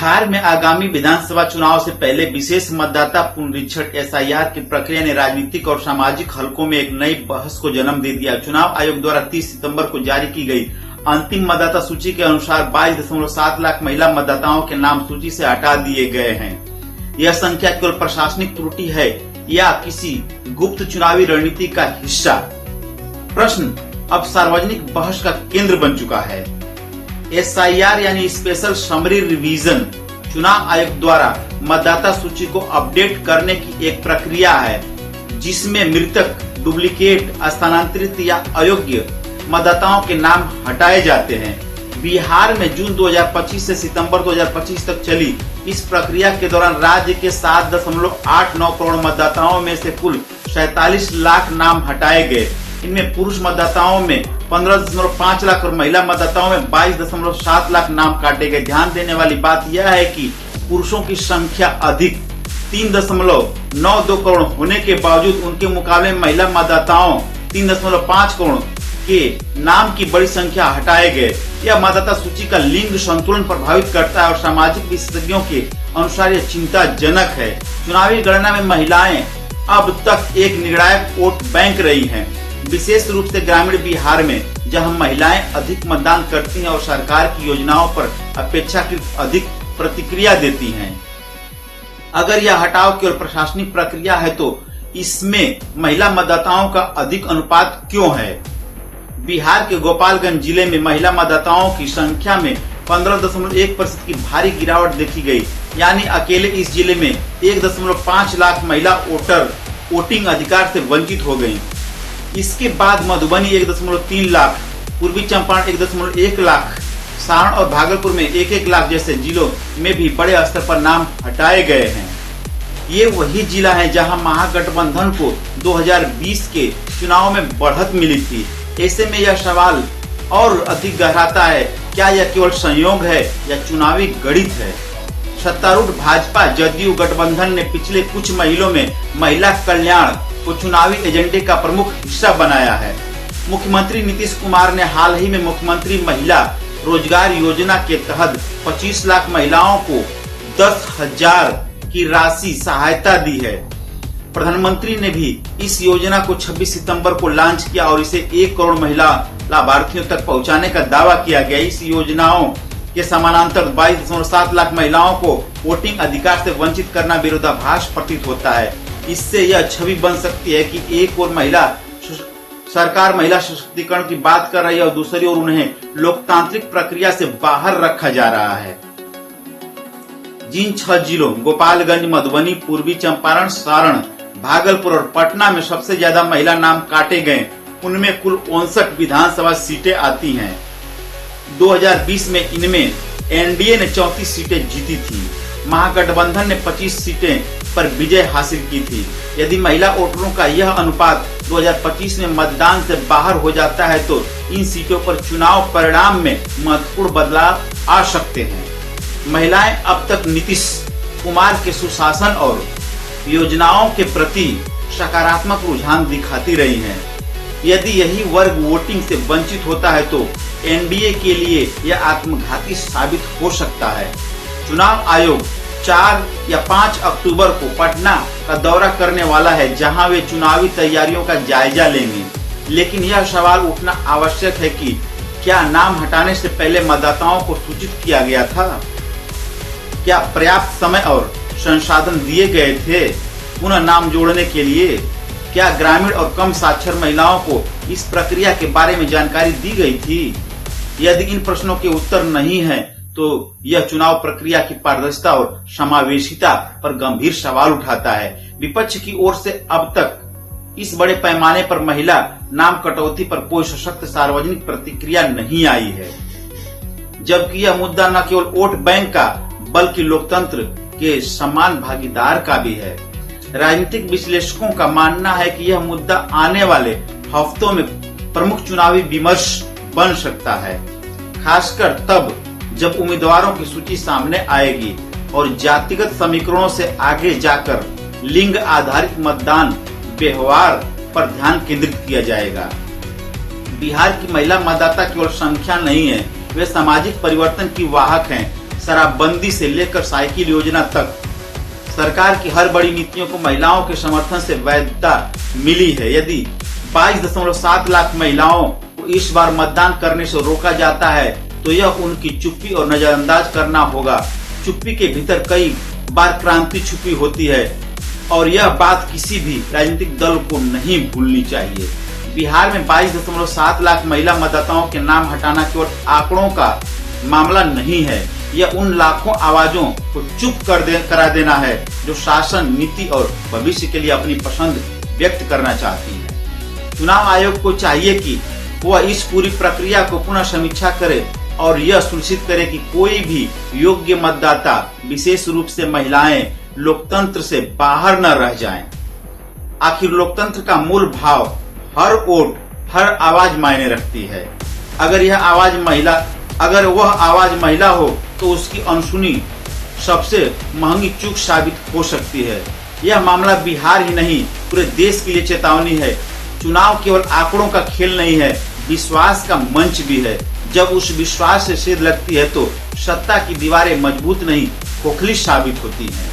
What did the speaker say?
बिहार में आगामी विधानसभा चुनाव से पहले विशेष मतदाता पुनरीक्षण एसआईआर की प्रक्रिया ने राजनीतिक और सामाजिक हलकों में एक नई बहस को जन्म दे दिया। चुनाव आयोग द्वारा 30 सितंबर को जारी की गई अंतिम मतदाता सूची के अनुसार 22.7 लाख महिला मतदाताओं के नाम सूची से हटा दिए गए हैं। यह संख्या केवल प्रशासनिक त्रुटि है या किसी गुप्त चुनावी रणनीति का हिस्सा? प्रश्न अब सार्वजनिक बहस का केंद्र बन चुका है। एसआईआर यानी स्पेशल समरी रिवीजन चुनाव आयोग द्वारा मतदाता सूची को अपडेट करने की एक प्रक्रिया है, जिसमें मृतक, डुप्लीकेट, स्थानांतरित या अयोग्य मतदाताओं के नाम हटाए जाते हैं। बिहार में जून 2025 से सितंबर 2025 तक चली इस प्रक्रिया के दौरान राज्य के 7.89 करोड़ मतदाताओं में से कुल 47 लाख नाम हटाए गए। इनमें पुरुष मतदाताओं में 15.5 लाख और महिला मतदाताओं में 22.7 लाख नाम काटे गए। ध्यान देने वाली बात यह है कि पुरुषों की संख्या अधिक 3.92 करोड़ होने के बावजूद उनके मुकाबले महिला मतदाताओं 3.5 करोड़ के नाम की बड़ी संख्या हटाए गए। यह मतदाता सूची का लिंग संतुलन प्रभावित करता है और सामाजिक विशेषज्ञों के अनुसार यह चिंताजनक है। चुनावी गणना में महिलाएं अब तक एक निर्णायक वोट बैंक रही हैं, विशेष रूप से ग्रामीण बिहार में, जहां महिलाएं अधिक मतदान करती हैं और सरकार की योजनाओं पर अपेक्षाकृत अधिक प्रतिक्रिया देती हैं। अगर यह हटाव केवल प्रशासनिक प्रक्रिया है तो इसमें महिला मतदाताओं का अधिक अनुपात क्यों है? बिहार के गोपालगंज जिले में महिला मतदाताओं की संख्या में 15.1% की भारी गिरावट देखी गई, यानी अकेले इस जिले में 1.5 लाख महिला वोटर वोटिंग अधिकार से वंचित हो गयी। इसके बाद मधुबनी 1.3 लाख, पूर्वी चंपारण 1.1 लाख, सारण और भागलपुर में 1-1 लाख जैसे जिलों में भी बड़े स्तर पर नाम हटाए गए हैं। ये वही जिला है जहां महागठबंधन को 2020 के चुनाव में बढ़त मिली थी। ऐसे में यह सवाल और अधिक गहराता है, क्या यह केवल संयोग है या चुनावी गणित है? सत्तारूढ़ भाजपा जदयू गठबंधन ने पिछले कुछ महीनों में महिला कल्याण को चुनावी एजेंडे का प्रमुख हिस्सा बनाया है। मुख्यमंत्री नीतीश कुमार ने हाल ही में मुख्यमंत्री महिला रोजगार योजना के तहत 25 लाख महिलाओं को 10,000 की राशि सहायता दी है। प्रधानमंत्री ने भी इस योजना को 26 सितंबर को लॉन्च किया और इसे 1 करोड़ महिला लाभार्थियों तक पहुंचाने का दावा किया गया। इस योजनाओं के समानांतर 22.7 लाख महिलाओं को वोटिंग अधिकार से वंचित करना विरोधाभास प्रतीत होता है। इससे यह छवि बन सकती है कि एक ओर सरकार महिला सशक्तिकरण की बात कर रही है और दूसरी ओर उन्हें लोकतांत्रिक प्रक्रिया से बाहर रखा जा रहा है। जिन 6 जिलों गोपालगंज, मधुबनी, पूर्वी चंपारण, सारण, भागलपुर और पटना में सबसे ज्यादा महिला नाम काटे गए, उनमें कुल 59 विधानसभा सीटें आती हैं। 2020 में इनमें एनडीए ने 34 सीटें जीती थी। महागठबंधन ने 25 सीटें पर विजय हासिल की थी। यदि महिला वोटरों का यह अनुपात 2025 में मतदान से बाहर हो जाता है तो इन सीटों पर चुनाव परिणाम में महत्वपूर्ण बदलाव आ सकते हैं। महिलाएं अब तक नीतीश कुमार के सुशासन और योजनाओं के प्रति सकारात्मक रुझान दिखाती रही हैं। यदि यही वर्ग वोटिंग से वंचित होता है तो एनडीए के लिए यह आत्मघाती साबित हो सकता है। चुनाव आयोग 4 या 5 अक्टूबर को पटना का दौरा करने वाला है, जहां वे चुनावी तैयारियों का जायजा लेंगे। लेकिन यह सवाल उठना आवश्यक है कि क्या नाम हटाने से पहले मतदाताओं को सूचित किया गया था? क्या पर्याप्त समय और संसाधन दिए गए थे पुनः नाम जोड़ने के लिए? क्या ग्रामीण और कम साक्षर महिलाओं को इस प्रक्रिया के बारे में जानकारी दी गई थी? यदि इन प्रश्नों के उत्तर नहीं है तो यह चुनाव प्रक्रिया की पारदर्शिता और समावेशिता पर गंभीर सवाल उठाता है। विपक्ष की ओर से अब तक इस बड़े पैमाने पर महिला नाम कटौती पर कोई सशक्त सार्वजनिक प्रतिक्रिया नहीं आई है, जबकि यह मुद्दा न केवल वोट बैंक का बल्कि लोकतंत्र के समान भागीदार का भी है। राजनीतिक विश्लेषकों का मानना है कि यह मुद्दा आने वाले हफ्तों में प्रमुख चुनावी विमर्श बन सकता है, खासकर तब जब उम्मीदवारों की सूची सामने आएगी और जातिगत समीकरणों से आगे जाकर लिंग आधारित मतदान व्यवहार पर ध्यान केंद्रित किया जाएगा। बिहार की महिला मतदाता केवल संख्या नहीं है, वे सामाजिक परिवर्तन की वाहक हैं। शराबबंदी से लेकर साइकिल योजना तक सरकार की हर बड़ी नीतियों को महिलाओं के समर्थन से वैधता मिली है। यदि 22.7 लाख महिलाओं को इस बार मतदान करने से रोका जाता है तो यह उनकी चुप्पी और नजरअंदाज करना होगा। चुप्पी के भीतर कई बार क्रांति छुपी होती है और यह बात किसी भी राजनीतिक दल को नहीं भूलनी चाहिए। बिहार में 22.7 लाख महिला मतदाताओं के नाम हटाना केवल आंकड़ों का मामला नहीं है, यह उन लाखों आवाजों को चुप करा देना है जो शासन, नीति और भविष्य के लिए अपनी पसंद व्यक्त करना चाहती है। चुनाव आयोग को चाहिए कि वह इस पूरी प्रक्रिया को पुनः समीक्षा करे और यह सुनिश्चित करे कि कोई भी योग्य मतदाता, विशेष रूप से महिलाएं, लोकतंत्र से बाहर न रह जाएं। आखिर लोकतंत्र का मूल भाव हर वोट, हर आवाज मायने रखती है। अगर वह आवाज महिला हो तो उसकी अनसुनी सबसे महंगी चूक साबित हो सकती है। यह मामला बिहार ही नहीं पूरे देश के लिए चेतावनी है। चुनाव केवल आंकड़ों का खेल नहीं है, विश्वास का मंच भी है। जब उस विश्वास से सेध लगती है तो सत्ता की दीवारें मजबूत नहीं, खोखली साबित होती हैं।